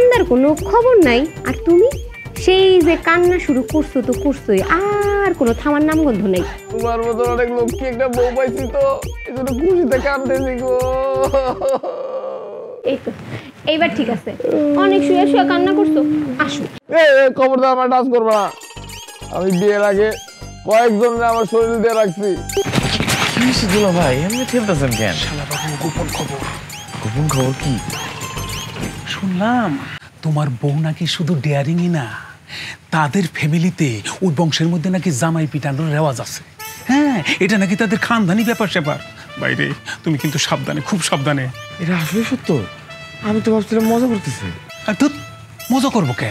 কান্দার কোনো খবর নাই, আর তুমি সেই যে কান্না শুরু করছো তো করছোই, আর কোনো থামার নামগন্ধ নেই। তোমার মতো অনেক লক্ষ্মী একটা বউ পাইছি তো এজন্য খুশিতে কাঁদতেছি গো। এই তো এইবার ঠিক আছে, অনেক শুয়ে শুয়ে কান্না করছো, আসো। খবরদার আমার টাচ করবা না। আমি বিয়ের আগে কয়েকজনের আমার শরীর দিয়ে রাখছি। কি দুলা ভাই এমনি খেলতেছেন কেন? শালা বাবু গোপন খবর। গোপন খবর কি শুনলাম? তোমার বউ নাকি শুধু ডেয়ারিংই না, তাদের ফ্যামিলিতে ওই বংশের মধ্যে নাকি জামাই পিটানোর রেওয়াজ আছে। হ্যাঁ, এটা নাকি তাদের খানদানি ব্যাপার স্যাপার। বাইরে তুমি কিন্তু সাবধানে, খুব সাবধানে। এটা আসলে সত্য? আমি তো ভাবছিলাম মজা করতেছি। আর তো মজা করবো কে?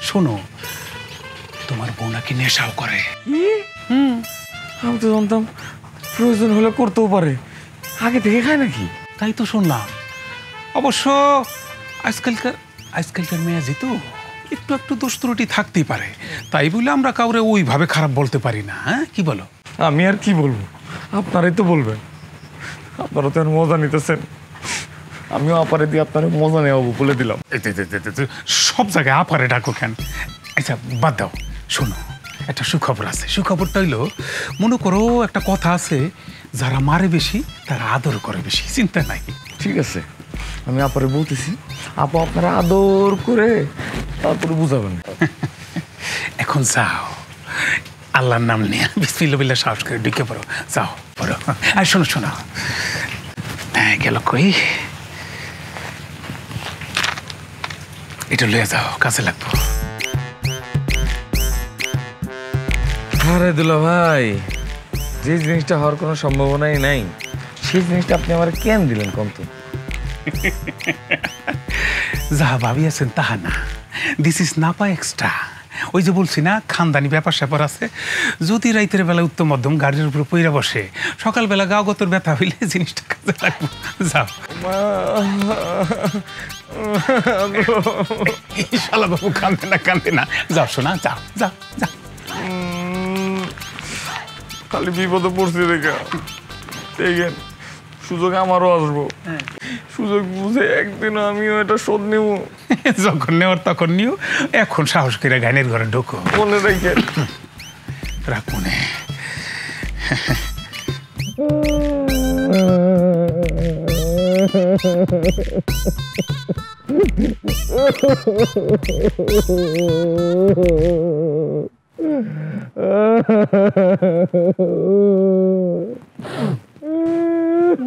শোনো, তোমার বউ নাকি নেশাও করে। আমি তো জানতাম প্রয়োজন হলে করতেও পারে, আগে থেকে খায় নাকি? তাই তো শুনলাম। অবশ্য আজকালকার মেয়ে যেত একটু একটু দোষ ত্রুটি থাকতেই পারে, তাই বলে আমরা কাউরে ওইভাবে খারাপ বলতে পারি না। হ্যাঁ, কি বলো? আমি আর কি বলবো, আপনারাই তো বলবেন। আপনারা তো মজা নিতেছেন, আমিও আপারে দিয়ে আপনার মজা নেওয়া বলে দিলাম। সব জায়গায় আপারে ডাকো কেন? আচ্ছা বাদ দাও, শোনো একটা সুখবর আছে। সুখবরটা হইলো, মনে করো একটা কথা আছে, যারা মারে বেশি তারা আদর করে বেশি। চিন্তা নাই। ঠিক আছে, আমি আপারে বলতেছি, আপা আপনারা আদর করে তারপরে বুঝাবেন। এখন যাও, আল্লাহর নাম নিয়ে বিসমিল্লাহ বিল্লাহ সাহস করে ঢুকে পড়ো। যাও পড়ো। আর শোনো শোনো, গেল কই, এটা লয়ে যাও, কাজে লাগবো। আরে দুলা ভাই, যে জিনিসটা হওয়ার কোনো সম্ভাবনাই নাই সেই জিনিসটা আপনি আমার কেন দিলেন কোন তো? যাহা ভাবিয়াছেন তাহা না, দিস ইজ নাপা এক্সট্রা। ওই যে বলছি না, খানদানি ব্যাপার স্যাপার আছে। যদি রাইতের বেলা উত্তম মধ্যম গাড়ির উপর পইরা বসে, সকালবেলা গাও গতর ব্যথা হইলে জিনিসটা কাজে লাগবো। যাও। শালা বাবু কান্দে না, কান্দে না। যাও শোনা, যাও যাও যাও। খালি বিপদে পড়ছি দেখা, দেখেন সুযোগ আমারও আসবো। সুযোগ বুঝে একদিনও আমিও এটা শোধ নেব। যখন নেওয়ার তখন নিও, এখন সাহস করে গানের ঘরে ঢোকো। মনে রেখে রাখ মনে।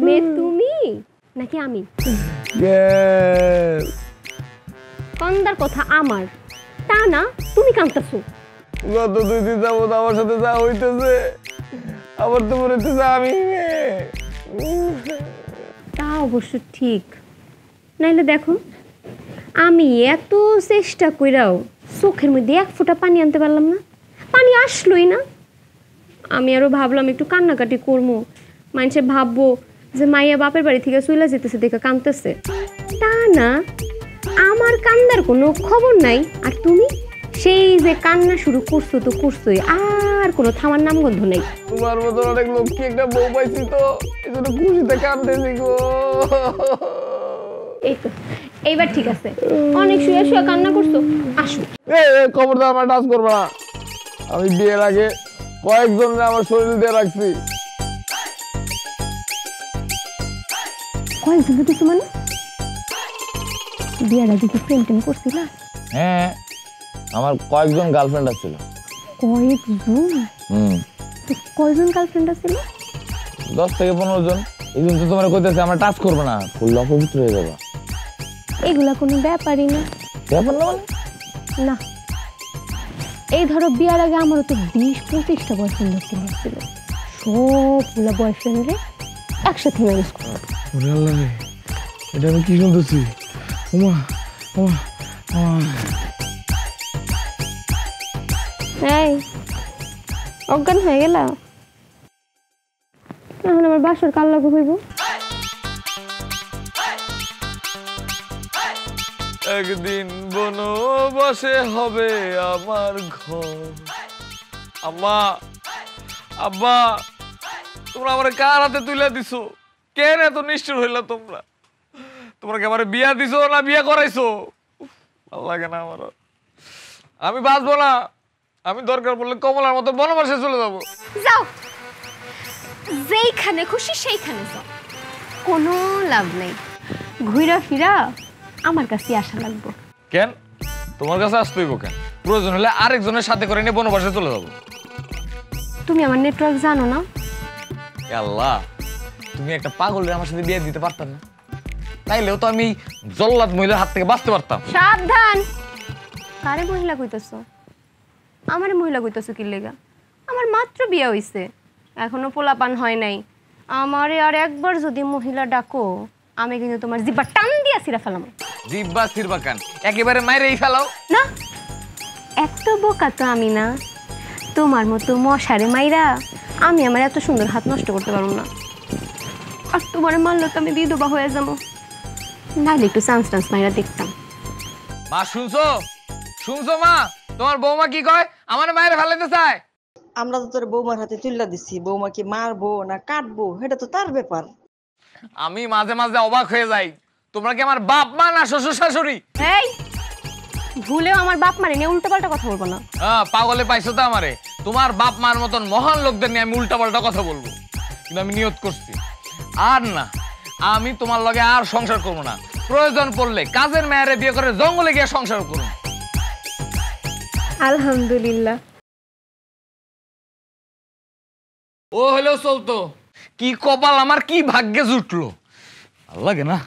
মেয়ে তুমি নাকি আমি? কান্দার কথা আমার, তা না তুমি কাঁদতেছো। গত 2 দিন যাবত আমার সাথে যা হইতেছে, আবার তো মনে হইতেছে আমি মেয়ে। তা অবশ্য ঠিক, নাইলে দেখো আমি এত চেষ্টা কইরাও চোখের মধ্যে এক ফোঁটা পানি আনতে পারলাম না, পানি আসলোই না। আমি আরো ভাবলাম একটু কান্নাকাটি করবো, মানুষে ভাববো যে মাইয়া বাপের বাড়ি থেকে চলে যেতেছে দেখে কাঁদতেছে। তা না, আমার কান্দার কোনো খবর নাই, আর তুমি সেই যে কান্না শুরু করছো তো করছোই, আর কোনো থামার নামগন্ধ নেই। তোমার মতো অনেক লক্ষ্মী একটা বউ পাইছি তো এজন্য খুশিতে কাঁদতেছি গো। এই তো এইবার ঠিক আছে, অনেক শুয়ে শুয়ে কান্না করছো, আসো। খবরদার আমার টাচ করবা না। আমি বিয়ের আগে কয়েকজনের আমার শরীর দিয়ে রাখছি। কয়েকজন দিছো মানে? বিয়ের আগে কি প্রেম টেম করছিলা? হ্যাঁ, আমার কয়েকজন গার্লফ্রেন্ড আছিল। কয়েকজন? কয়জন গার্লফ্রেন্ড আছিল? 10 থেকে 15 জন। এই জন্য তো তোমার কইতেছে আমার টাচ করবে না, ফুল অপবিত্র হয়ে যাবে। এগুলা কোনো ব্যাপারই না। ব্যাপার না মানে? না, এই ধরো বিয়ার আগে আমারও তো 20-25টা বয়ফ্রেন্ড ছিল, সবগুলা বয়ফ্রেন্ডে একসাথে ম্যানেজ করো। ওরে আল্লাহ রে, এটা আমি কি শুনতেছি? ওমা ওমা এই অজ্ঞান হয়ে গেলা? এখন আমার বাসর কাল লাগু হইব। একদিন বনবাসে হবে আমার ঘর। আম্মা, আব্বা, তোমরা আমার কার হাতে তুলে দিছো? কেন এত নিষ্ঠুর হইলা তোমরা? তোমরা কি আমার বিয়া দিছো না বিয়া করাইছো? ভালো লাগে না আমারও। আমি বাঁচবো না, আমি দরকার পড়লে কমলার মতো বনবাসে চলে যাবো। যাও, যেইখানে খুশি সেইখানে যাও, কোনো লাভ নেই। ঘুরা ফিরা আমার কাছে আসা লাগবো। কেন তোমার কাছে আসতে হইব কেন? প্রয়োজন হলে আরেকজনের সাথে করে নিয়ে বনবাসে চলে যাবো। তুমি আমার নেটওয়ার্ক জানো না? আল্লাহ, তুমি একটা পাগলের আমার সাথে বিয়ে দিতে পারতাম না? তাইলেও তো আমি জল্লাদ মহিলার হাত থেকে বাঁচতে পারতাম। সাবধান! কারে মহিলা কইতেছো? আমারে মহিলা কইতেছো কি লেগা? আমার মাত্র বিয়ে হইছে, এখনো পোলাপান হয় নাই। আমারে আর একবার যদি মহিলা ডাকো, আমি কিন্তু তোমার জিব্বা টান দিয়া ছিঁড়া ফেলাম। জিব্বা ছিড়বা কেন? একেবারে মাইরেই ফেলাও না, এত বোকা তো আমি না। তোমার মতো মশারে মাইরা আমি আমার এত সুন্দর হাত নষ্ট করতে পারবো না। আর তোমার মারলো তো আমি বিধবা হয়ে যাবো। নাহলে একটু চান্স টান্স মাইরা দেখতাম। মা শুনছো? শুনছো মা? তোমার বৌমা কি কয়? আমার মায়ের ফেলাইতে চায়। আমরা তো তোর বৌমার হাতে তুল্লা দিছি, বৌমা কি মারবো না কাটবো সেটা তো তার ব্যাপার। আমি মাঝে মাঝে অবাক হয়ে যাই, তোমরা কি আমার বাপ মা না শ্বশুর শাশুড়ি? এই, ভুলেও আমার বাপ মারে নিয়ে উল্টো পাল্টা কথা বলবো না। হ্যাঁ, পাগলে পাইছো তো আমারে। তোমার বাপ মার মতন মহান লোকদের নিয়ে আমি উল্টা পাল্টা কথা বলবো, কিন্তু আমি নিয়ত করছি আর না, আমি তোমার লগে আর সংসার করবো না। প্রয়োজন পড়লে কাজের মেয়েরে বিয়ে করে জঙ্গলে গিয়ে সংসার করুন। আলহামদুলিল্লাহ। ও হলো চলতো, কি কপাল আমার, কি ভাগ্যে জুটলো। ভালো লাগে না?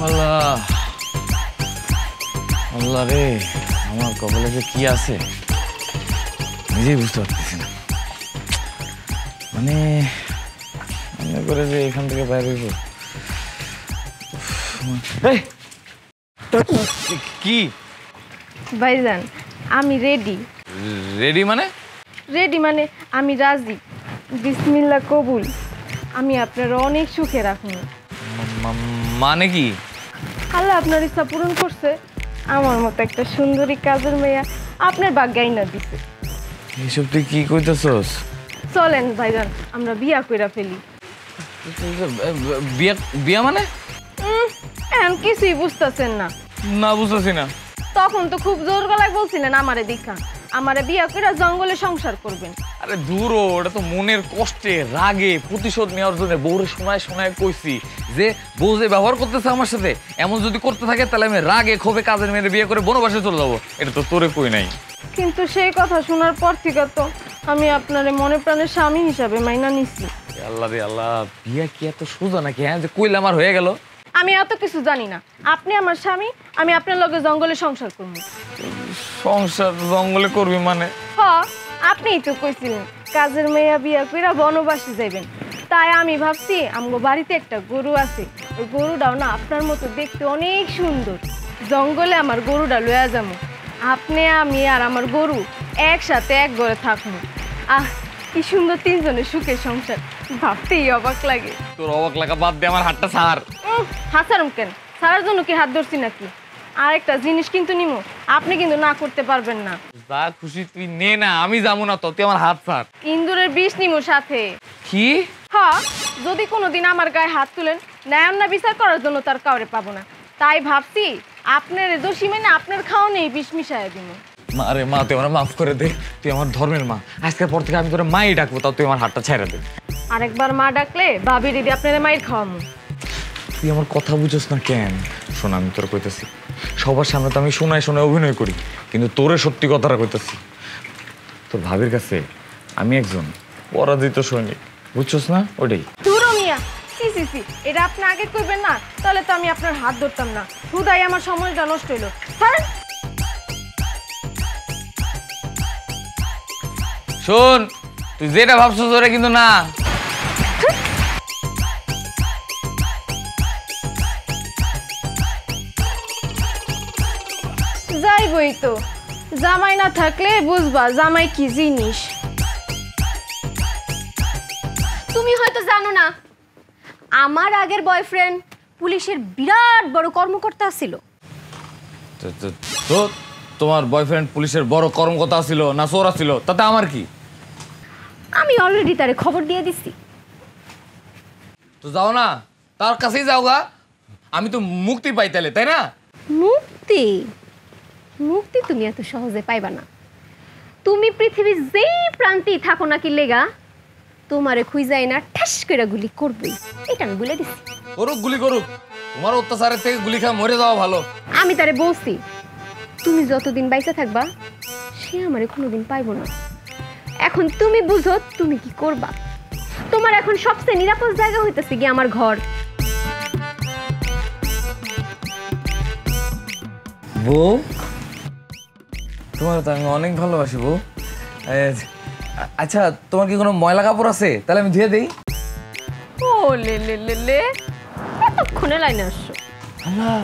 আল্লাহ আল্লাহ রে, আমার কপালে যে কি আছে নিজেই বুঝতে পারতেছি না। মানে মনে করে যে এখান থেকে বাইরে হইব। কি ভাইজান, আমি রেডি। রেডি মানে? রেডি মানে আমি রাজি। বিসমিল্লাহ কবুল। আমি আপনার অনেক সুখে রাখুন। মানে কি? আল্লাহ আপনার ইচ্ছা পূরণ করছে, আমার মতো একটা সুন্দরী কাজের মেয়া আপনার ভাগ্যাই না দিছে। এসব তুই কি কইতেছস? চলেন ভাইজান, আমরা বিয়া কইরা ফেলি। বিয়া? বিয়া মানে? এখন কিছুই বুঝতেছেন না? না, বুঝতেছি না। তখন তো খুব জোর গলায় বলছিলেন আমারে দেখা, আমারে বিয়া কইরা জঙ্গলে সংসার করবেন। আরে দূর, ওটা তো মনের কষ্টে রাগে প্রতিশোধ নেওয়ার জন্য বউরে শোনায় শোনায় কইছি যে বউ যে ব্যবহার করতেছে আমার সাথে, এমন যদি করতে থাকে তাহলে আমি রাগে ক্ষোভে কাজের মেয়ের বিয়ে করে বনবাসে চলে যাবো। এটা তো তোরে কই নাই। কিন্তু সেই কথা শোনার পর থেকে তো আমি আপনারে মনে প্রাণের স্বামী হিসাবে মাইনা নিছি। আল্লাহ রে আল্লাহ, বিয়া কি এত সোজা নাকি? হ্যাঁ, যে কইলে আমার হয়ে গেল। আমি এত কিছু জানি না। আপনি আমার স্বামী, আমি আপনার লগে জঙ্গলে সংসার করব। সংসার জঙ্গলে করবি মানে? হ, আপনিই তো কইছিলেন কাজের মেয়া বিয়া কইরা বনবাসে যাইবেন। তাই আমি ভাবছি আমগো বাড়িতে একটা গরু আছে, ওই গরুটাও না আপনার মতো দেখতে অনেক সুন্দর। জঙ্গলে আমার গরুটা লইয়া যাবো, আপনি আমি আর আমার গরু একসাথে এক ঘরে থাকবো। আহ, কি সুন্দর তিনজনের সুখের সংসার, ভাবতেই অবাক লাগে। তোর অবাক লাগা বাদ দে, আমার হাতটা ছাড়। হাসারম কেন? সারার জন্য কি হাত ধরছি নাকি? আর একটা জিনিস কিন্তু নিমো, আপনি কিন্তু না করতে পারবেন না। যা খুশি তুই নে না, আমি যাবো না তো, তুই আমার হাত ছাড়। ইন্দুরের বিষ নিমো সাথে। কি? হ্যাঁ, যদি কোনোদিন আমার গায়ে হাত তুলেন, ন্যায় না বিচার করার জন্য তার কাউরে পাবো না। তাই ভাবছি আপনার দোষী মেনে আপনার খাওয়া নেই বিষ মিশাই দিব। মা রে মা, তুই আমার মাফ করে দে, তুই আমার ধর্মের মা। আজকের পর থেকে আমি তোর মাই ডাকবো, তাও তুই আমার হাতটা ছেড়ে দে। আরেকবার মা ডাকলে ভাবি দিদি আপনার মায়ের খাওয়ামো। তুই আমার কথা বুঝোস না কেন? শোন, আমি তোর কইতেছি, সবার সামনে তো আমি শোনায় শোনায় অভিনয় করি, কিন্তু তোরে সত্যি কথাটা কইতেছি। তোর ভাবির কাছে আমি একজন পরাজিত সৈনিক, বুঝছস না? ওটাই। দূর মিয়া, সি সি সি, এটা আপনি আগে করবেন না, তাহলে তো আমি আপনার হাত ধরতাম না। হুদাই আমার সময়টা নষ্ট হইলো। হ্যাঁ, শোন, তুই যেটা ভাবছিস ওরা কিন্তু না। যাইবই তো, জামাই না থাকলে বুঝবা জামাই কি জিনিস। তুমি হয়তো জানো না, আমার আগের বয়ফ্রেন্ড পুলিশের বিরাট বড় কর্মকর্তা ছিল। তো তোমার বয়ফ্রেন্ড পুলিশের বড় কর্মকর্তা ছিল না চোরা ছিল তাতে আমার কি? আমি অলরেডি তারে খবর দিয়ে দিছি। তো যাও না, তার কাছেই যাও গা, আমি তো মুক্তি পাই তাহলে, তাই না? মুক্তি? মুক্তি তুমি এত সহজে পাইবা না। তুমি পৃথিবীর যেই প্রান্তেই থাকো নাকি লেগা, তোমারে খুঁজাই না ঠাস করে গুলি করবই, এটা আমি বলে দিছি। করুক গুলি করুক, তোমার অত্যাচারের থেকে গুলি খা মরে যাওয়া ভালো। আমি তারে বলছি তুমি যতদিন বাইচা থাকবা সে আমারে কোনোদিন পাইবো না। এখন তুমি বুঝো তুমি কি করবা। তোমার এখন সবচেয়ে নিরাপদ জায়গা হইতেছে কি আমার ঘর। বউ, তোমার তো আমি অনেক ভালোবাসি বউ। আচ্ছা, তোমার কি কোনো ময়লা কাপড় আছে? তাহলে আমি ধুয়ে দেই। ও লে লে লে লে, এতক্ষণে লাইনে আসছো। আল্লাহ,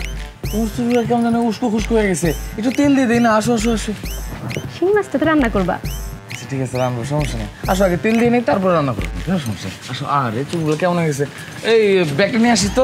তোমার চুলগুলো কেমন যেন উস্কো খুস্কো হয়ে গেছে, একটু তেল দিয়ে দেই না? আসো আসো আসো। শিং মাছটা তো রান্না করবা? আচ্ছা ঠিক আছে, রান্না সমস্যা নেই। আসো, আগে তেল দিয়ে নেই তারপর রান্না করো, কোনো সমস্যা নেই। আসো। আরে চুলগুলো কেমন হয়ে গেছে, এই ব্যাগটা নিয়ে আসিস তো।